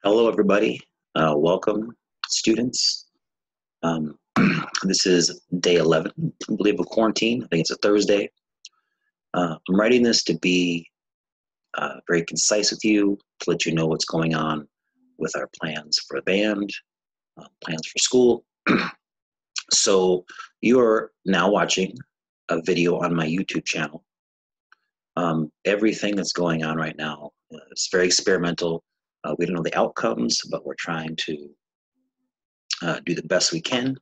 Hello, everybody. Welcome, students. Um, this is day 11, I believe, of quarantine. I think it's a Thursday. I'm writing this to be very concise with you, to let you know what's going on with our plans for the band, plans for school. So, you're now watching a video on my YouTube channel. Everything that's going on right now is very experimental. We don't know the outcomes, but we're trying to do the best we can.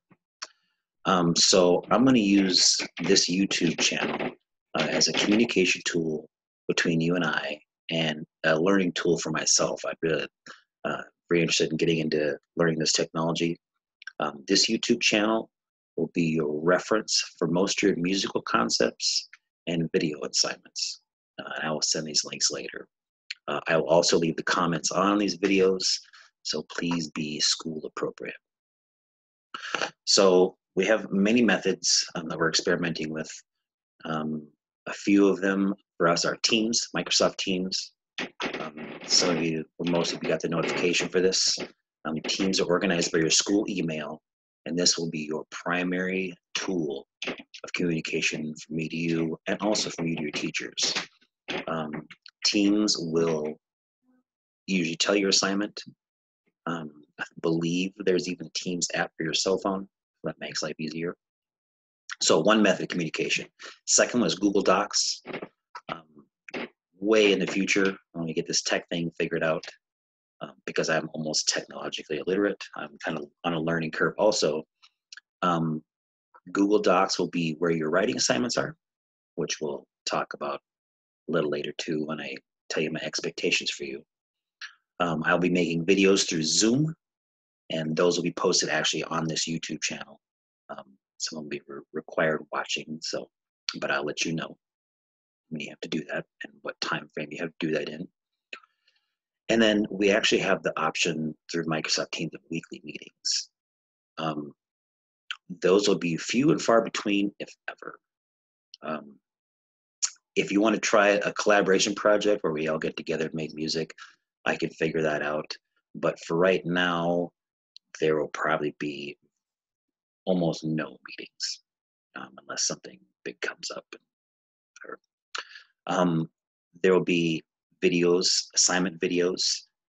So I'm going to use this YouTube channel as a communication tool between you and a learning tool for myself. I'm really very interested in getting into learning this technology. This YouTube channel will be your reference for most of your musical concepts and video assignments. And I will send these links later. I will also leave the comments on these videos, so please be school appropriate. So we have many methods that we're experimenting with. A few of them for us are Teams, Microsoft Teams. Some of you, or most of you, got the notification for this. Teams are organized by your school email, and this will be your primary tool of communication from me to you, and also from you to your teachers. Teams will usually tell your assignment. I believe there's even a Teams app for your cell phone. That makes life easier. So one method of communication. Second was Google Docs. Way in the future, when we get this tech thing figured out, because I'm almost technologically illiterate, I'm kind of on a learning curve also. Google Docs will be where your writing assignments are, which we'll talk about a little later too when I tell you my expectations for you. I'll be making videos through Zoom, and those will be posted actually on this YouTube channel. Some will be required watching, but I'll let you know when you have to do that and what time frame you have to do that in. And then we actually have the option through Microsoft Teams of weekly meetings. Those will be few and far between, if ever. If you want to try a collaboration project where we all get together and make music, I could figure that out. But for right now, there will probably be almost no meetings unless something big comes up. There will be videos, assignment videos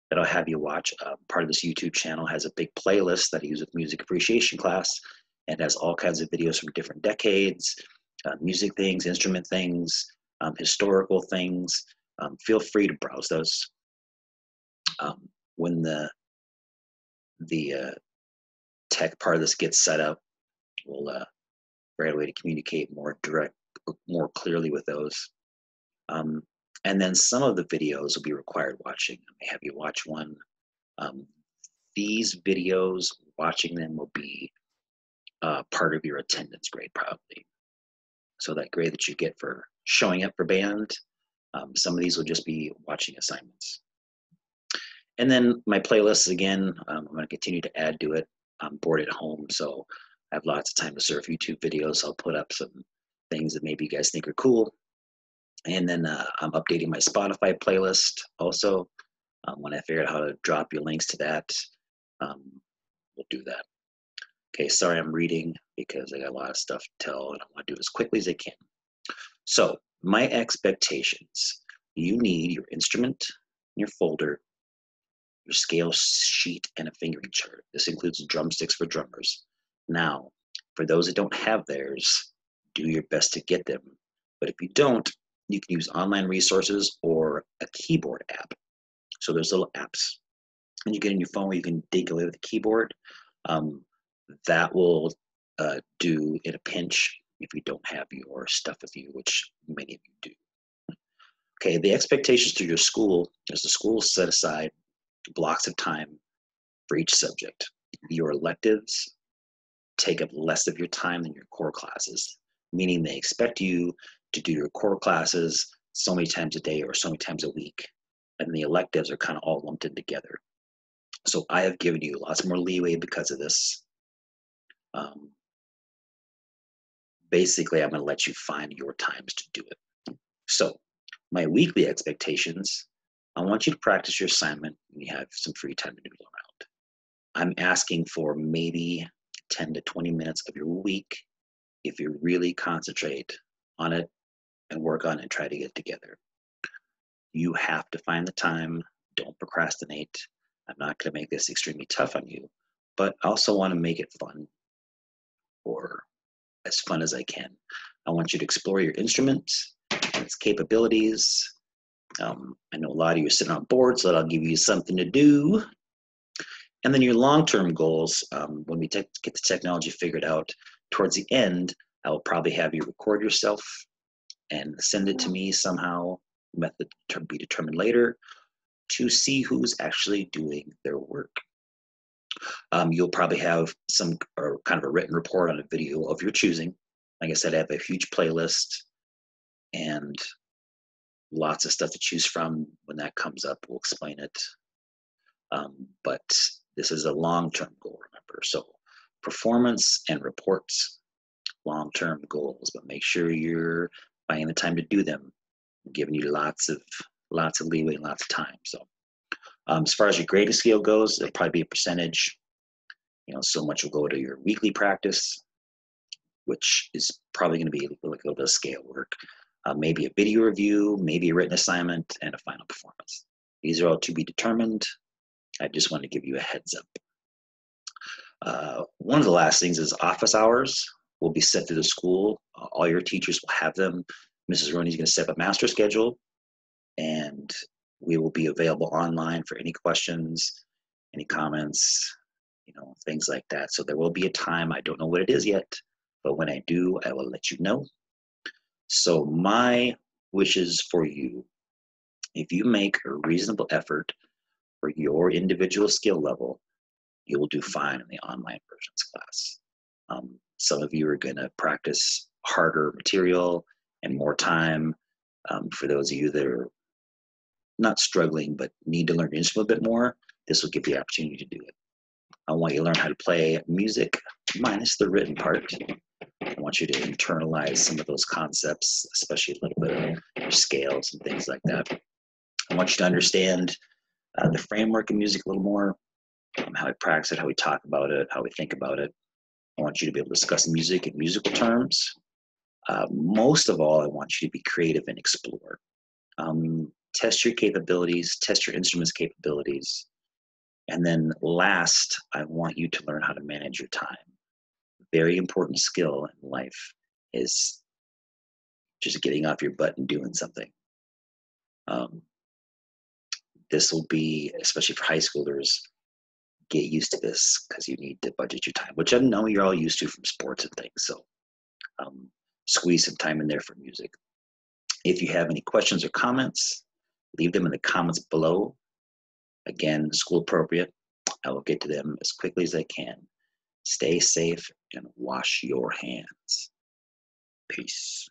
that I'll have you watch. Part of this YouTube channel has a big playlist that I use with music appreciation class, and has all kinds of videos from different decades, music things, instrument things, historical things. Feel free to browse those. When the tech part of this gets set up, we'll figure out a way to communicate more clearly with those. And then some of the videos will be required watching. I may have you watch one. These videos, watching them will be part of your attendance grade probably. So that grade that you get for showing up for band, some of these will just be watching assignments. And then my playlists, again, I'm going to continue to add to it. I'm bored at home, so I have lots of time to surf YouTube videos. I'll put up some things that maybe you guys think are cool. And then I'm updating my Spotify playlist also. When I figure out how to drop your links to that, we'll do that. Okay, sorry I'm reading because I got a lot of stuff to tell and I want to do it as quickly as I can. So my expectations, you need your instrument, your folder, your scale sheet, and a fingering chart. This includes drumsticks for drummers. Now, for those that don't have theirs, do your best to get them. But if you don't, you can use online resources or a keyboard app. So there's little apps, and you get in your phone where you can dig away with the keyboard. That will do in a pinch if you don't have your stuff with you, which many of you do. Okay, the expectations through your school is the school set aside blocks of time for each subject. Your electives take up less of your time than your core classes, meaning they expect you to do your core classes so many times a day or so many times a week, and the electives are kind of all lumped in together. So I have given you lots more leeway because of this. Basically, I'm going to let you find your times to do it. So my weekly expectations I want you to practice your assignment when you have some free time to noodle around. I'm asking for maybe 10 to 20 minutes of your week if you really concentrate on it and work on it and try to get together. You have to find the time. Don't procrastinate. I'm not going to make this extremely tough on you, but I also want to make it fun, or as fun as I can. I want you to explore your instrument and its capabilities. I know a lot of you are sitting on board, so that'll give you something to do. And then your long-term goals, when we get the technology figured out, towards the end, I will probably have you record yourself and send it to me somehow, method to be determined later, to see who's actually doing their work. You'll probably have some or kind of a written report on a video of your choosing. Like I said, I have a huge playlist and lots of stuff to choose from. When that comes up, we'll explain it. But this is a long-term goal, remember. So performance and reports, long-term goals, but make sure you're finding the time to do them. I'm giving you lots of leeway and lots of time. So as far as your grading scale goes, it'll probably be a percentage. So much will go to your weekly practice, which is probably going to be like a little bit of scale work. Maybe a video review, maybe a written assignment, and a final performance. These are all to be determined. I just want to give you a heads up. One of the last things is office hours will be set to the school. All your teachers will have them. Mrs. Roney is going to set up a master schedule, and we will be available online for any questions, any comments, things like that. So there will be a time, I don't know what it is yet, but when I do, I will let you know. So my wishes for you, if you make a reasonable effort for your individual skill level, you will do fine in the online versions class. Some of you are going to practice harder material and more time. For those of you that are not struggling but need to learn your instrument a bit more, this will give you the opportunity to do it. I want you to learn how to play music minus the written part. I want you to internalize some of those concepts, especially a little bit of your scales and things like that. I want you to understand the framework of music a little more, how we practice it, how we talk about it, how we think about it. I want you to be able to discuss music in musical terms. Most of all, I want you to be creative and explore. Test your capabilities, test your instrument's capabilities. And then last, I want you to learn how to manage your time. Very important skill in life is just getting off your butt and doing something. This will be, especially for high schoolers, get used to this because you need to budget your time, which I know you're all used to from sports and things. So squeeze some time in there for music. If you have any questions or comments, leave them in the comments below. Again, school appropriate. I will get to them as quickly as I can. Stay safe and wash your hands. Peace.